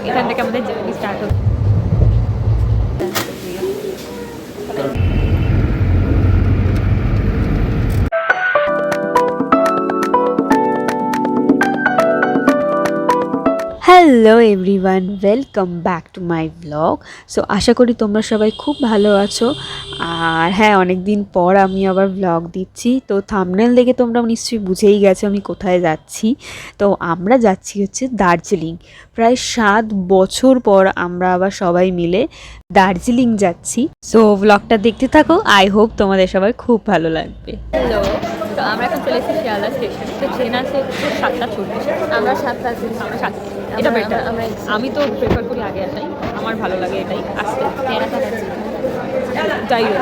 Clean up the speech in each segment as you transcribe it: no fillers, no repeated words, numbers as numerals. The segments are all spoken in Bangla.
এখান থেকে আমাদের জার্নি স্টার্ট হচ্ছে। Hello everyone, welcome back to my blog. So আশা করি তোমরা সবাই খুব ভালো আছো। আর হ্যাঁ, অনেক দিন পর আমি আবার ব্লগ দিচ্ছি। তো থাম্বনেল দেখে তোমরা নিশ্চয়ই বুঝেই গেছো আমি কোথায় যাচ্ছি। তো আমরা যাচ্ছি হচ্ছে দার্জিলিং। প্রায় 7 বছর পর আমরা আবার সবাই মিলে দার্জিলিং যাচ্ছি। সো ব্লগটা দেখতে থাকো, আই হোপ তোমাদের সবাই খুব ভালো লাগবে। হ্যালো, তো আমরা এখন চলে এসেছি শিয়ালদা স্টেশন। তো ট্রেন আছে 7:40। আমরা 7টা আমরা 7, এটা বেটার। আমি তো প্রেফার করি আগে আসাই, আমার ভালো লাগে এটাই আসতে। যাই হোক,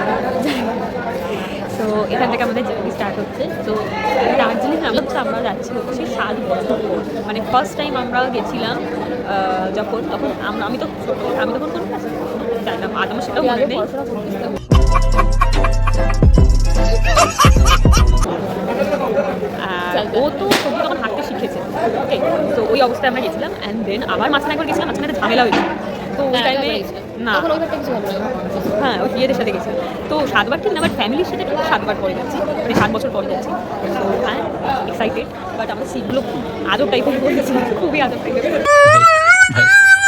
তো এখান থেকে আমাদের জার্নি স্টার্ট হচ্ছে। তো দার্জিলিং আমরা যাচ্ছি হচ্ছে 7 বছর পর। মানে ফার্স্ট টাইম আমরা গেছিলাম তখন আমি তখন কোনো ক্লাসে জানি না, আমার সেটাও মনে নেই। ও তো সত্যি তখন হাঁটতে শিখেছে, ওকে। তো ওই অবস্থায় আমরা গেছিলাম, অ্যান্ড দেন আবার মাঝখানে একবার গেছিলাম, মাঝখানে ঝামেলা হয়েছিল। তো ওই টাইমে না, হ্যাঁ ওই বিয়েদের সাথে গেছি। তো 7বার ঠিক না, বাট ফ্যামিলির সাথে ঠিক 7বার পরে যাচ্ছি, মানে 7 বছর পরে যাচ্ছি। তো হ্যাঁ, এক্সাইটেড। বাট আমার সিটগুলো খুব আজব টাইপের করেছি, খুবই আজব টাইপের।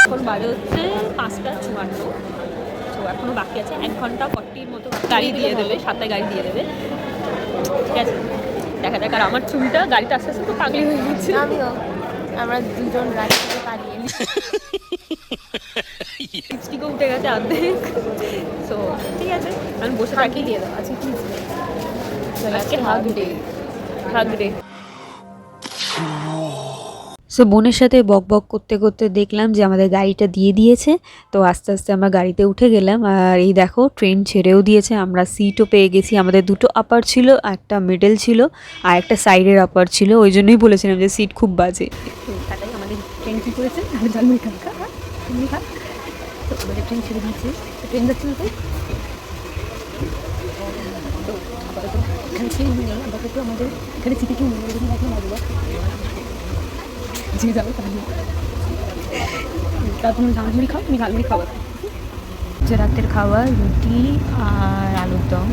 এখন বাজে হচ্ছে 5:54। তো এখনও বাকি আছে 1 ঘন্টা 40 মতো। গাড়ি দিয়ে দেবে, 7টায় গাড়ি দিয়ে দেবে, ঠিক আছে। দেখা যাক। আর আমার চুলটা গাড়িটা আস্তে আস্তে তো পাগলি হয়ে গেছে। আমরা দুজন গাড়ি থেকে পালিয়ে লিপস্টিকও উঠে গেছে অর্ধেক। সো ঠিক আছে, আমি বসে থাকি। দিয়ে দাও। আচ্ছা ঠিক আছে, আজকে হাগ ডে। সো বোনের সাথে বক বক করতে করতে দেখলাম যে আমাদের গাড়িটা দিয়ে দিয়েছে। তো আস্তে আস্তে আমরা গাড়িতে উঠে গেলাম। আর এই দেখো, ট্রেন ছেড়েও দিয়েছে, আমরা সিটও পেয়ে গেছি। আমাদের 2টো আপার ছিল, একটা মিডল ছিল আর একটা সাইডের আপার ছিল। ওই জন্যই বলেছিলাম যে সিট খুব বাজে। আমাদের ট্রেন কী করেছে, ঝালমুড়ি খা তো আমাদের ট্রেন ছেড়ে দিয়েছে। ট্রেন যাচ্ছে না, তো এখানে ছিল আপাতত আমাদের এখানে সিটে কি মনে রাখলে লাগবে যে যাবে তারপর ঝালমুড়ি খাও, তুমি ঝালমুড়ি খাওয়া যে রাতের খাওয়া রুটি আর আলুর দম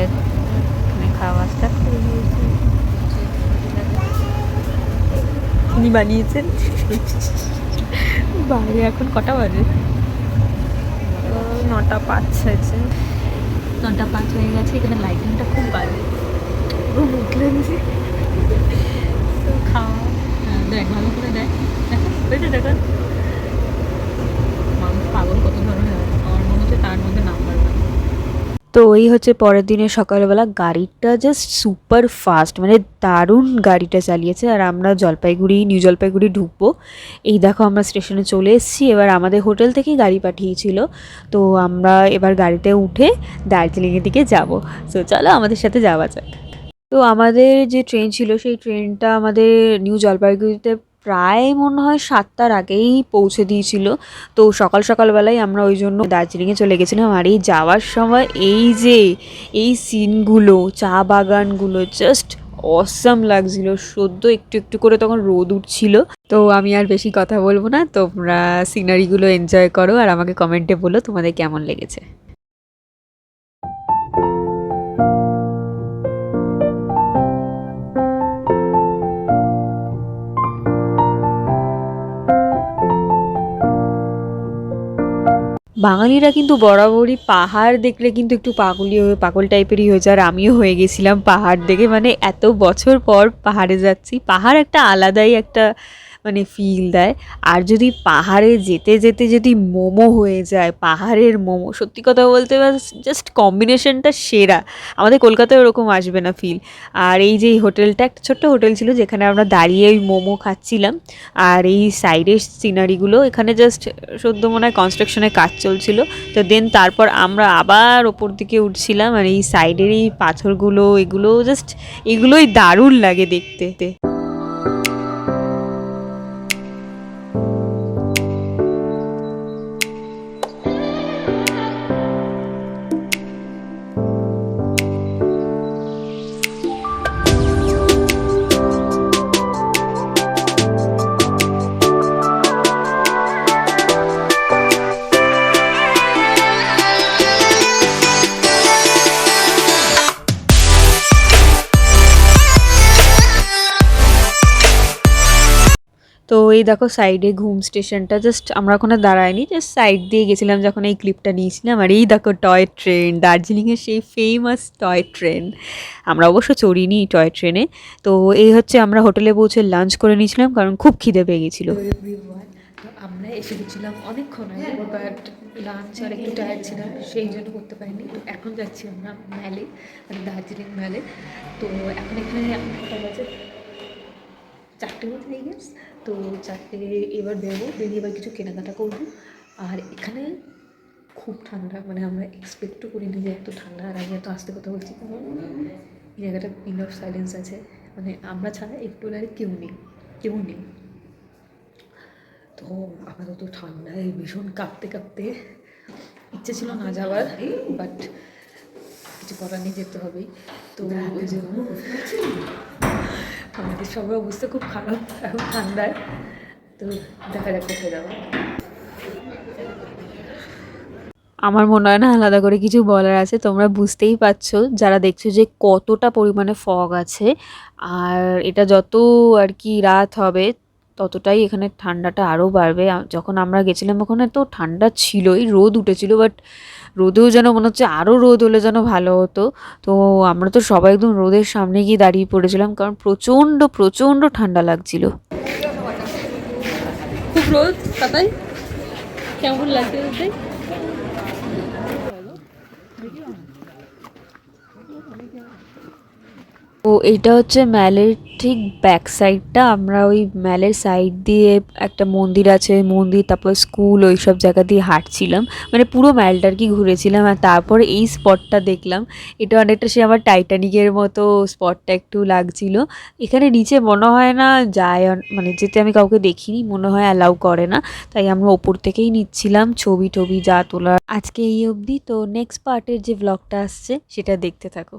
এখানে খাওয়া স্টার্ট করে দিয়েছি। উনি বানিয়েছেন। বাইরে এখন কটা বাজে? 9:05 হয়েছে, 9:05 হয়ে গেছে। এখানে লাইটিংটা খুব বাজে, উঠলেন যে খাওয়া। দেখ ভালো করে দেখ, দেখা মানুষ পাগল কত ধরনের। আমার মনে হচ্ছে তার মধ্যে নাম্বার। তো এই হচ্ছে পরের দিনের সকালবেলা। গাড়িটা জাস্ট সুপার ফাস্ট, মানে দারুণ গাড়িটা চালিয়েছে। আর আমরা নিউ জলপাইগুড়ি ঢুকবো। এই দেখো আমরা স্টেশনে চলে এসেছি। এবার আমাদের হোটেল থেকেই গাড়ি পাঠিয়েছিল। তো আমরা এবার গাড়িতে উঠে দার্জিলিংয়ের দিকে যাব। সো চলো আমাদের সাথে যাওয়া যাক। তো আমাদের যে ট্রেন ছিল সেই ট্রেনটা আমাদের নিউ জলপাইগুড়িতে প্রায় মনে হয় 7টার আগেই পৌঁছে দিয়েছিল। তো সকালবেলায় আমরা ওই জন্য দার্জিলিংয়ে চলে গেছিলাম। আর এই যাওয়ার সময় এই সিনগুলো, চা বাগানগুলো জাস্ট অসাম লাগছিল। সদ্য একটু একটু করে তখন রোদ উঠছিল। তো আমি আর বেশি কথা বলবো না, তোমরা সিনারিগুলো এনজয় করো আর আমাকে কমেন্টে বলো তোমাদের কেমন লেগেছে। বাঙালিরা কিন্তু বরাবরই পাহাড় দেখলে কিন্তু একটু পাগল টাইপেরই হয়েছে। আর আমিও হয়ে গেছিলাম পাহাড় দেখে। মানে এত বছর পর পাহাড়ে যাচ্ছি, পাহাড় একটা আলাদাই একটা মানে ফিল দেয়। আর যদি পাহাড়ে যেতে যেতে যদি মোমো হয়ে যায়, পাহাড়ের মোমো, সত্যি কথা বলতে জাস্ট কম্বিনেশনটা সেরা। আমাদের কলকাতায় ওরকম আসবে না ফিল। আর এই যে হোটেলটা একটা ছোট্ট হোটেল ছিল, যেখানে আমরা দাঁড়িয়ে ওই মোমো খাচ্ছিলাম। আর এই সাইডের সিনারিগুলো, এখানে জাস্ট সদ্য মনে হয় কনস্ট্রাকশনের কাজ চলছিল। তো দেন তারপর আমরা আবার ওপর দিকে উঠছিলাম। আর এই সাইডের এই পাথরগুলো, এগুলোই দারুণ লাগে দেখতে। তো এই দেখো সাইডে ঘুম স্টেশনটা, জাস্ট আমরা ওখানে দাঁড়াইনি, জাস্ট সাইড দিয়ে গেছিলাম যখন এই ক্লিপটা নিয়েছিলাম। আর এই দেখো টয় ট্রেন, দার্জিলিংয়ের সেই ফেমাস টয় ট্রেন। আমরা অবশ্য চড়িনি টয় ট্রেনে। তো এই হচ্ছে আমরা হোটেলে পৌঁছে লাঞ্চ করে নিয়েছিলাম কারণ খুব খিদে পেয়ে গেছিলো। তো আমরা এসে গেছিলাম অনেকক্ষণ আগে, বাট লাঞ্চ আর একটু টায়ার্ড ছিলাম সেই জন্য করতে পারিনি। তো এখন যাচ্ছি আমরা ম্যালে, মানে দার্জিলিং ম্যালে। তো এখন এখানে একটা বাজে 4টে মতো হয়ে গেছে। তো 4টে এবার বেরোবো, বেরিয়ে এবার কিছু কেনাকাটা করবো। আর এখানে খুব ঠান্ডা, মানে আমরা এক্সপেক্টও করিনি যে এত ঠান্ডা। আর আমি এত আস্তে কথা বলছি কারণ এই জায়গাটা পিন অফ সাইলেন্স আছে, মানে আমরা ছাড়া একটু আর কেউ নেই। তো আপাতত ঠান্ডায় ভীষণ কাঁপতে কাঁপতে ইচ্ছে ছিল না যাওয়ার, বাট কিছু করার নেই, যেতে হবেই। তো ওই জন্য আমাদের সবার অবস্থা খুব খারাপ এখন ঠান্ডায়। তো দেখা যাক কোথায় যাবো। আমার মনে হয় না আলাদা করে কিছু বলার আছে, তোমরা বুঝতেই পারছো যারা দেখছো যে কতটা পরিমাণে ফগ আছে। আর এটা যত আর কি রাত হবে ততটাই এখানে ঠান্ডাটা আরও বাড়বে। যখন আমরা গেছিলাম ওখানে তো ঠান্ডা ছিলই, রোদ উঠেছিল, বাট রোদেও যেন মনে হচ্ছে আরও রোদ হলে যেন ভালো হতো। তো আমরা তো সবাই একদম রোদের সামনে গিয়ে দাঁড়িয়ে পড়েছিলাম কারণ প্রচণ্ড প্রচণ্ড ঠান্ডা লাগছিল। খুব রোদ, তাই কেমন লাগছে রোদে? তো এইটা হচ্ছে ম্যালের ঠিক ব্যাক সাইডটা। আমরা ওই ম্যালের সাইড দিয়ে একটা মন্দির আছে, মন্দির, তারপর স্কুল, ওই সব জায়গা দিয়ে হাঁটছিলাম, মানে পুরো ম্যালটা আর কি ঘুরেছিলাম। আর তারপর এই স্পটটা দেখলাম, এটা অনেকটা সে আমার টাইটানিকের মতো স্পটটা একটু লাগছিল। এখানে নিচে মনে হয় না যায়, মানে যেতে আমি কাউকে দেখিনি, মনে হয় অ্যালাউ করে না, তাই আমরা ওপর থেকেই নিচ্ছিলাম ছবি টবি যা তোলার। আজকে এই অবধি। তো নেক্সট পার্টের যে ব্লগটা আসছে সেটা দেখতে থাকো।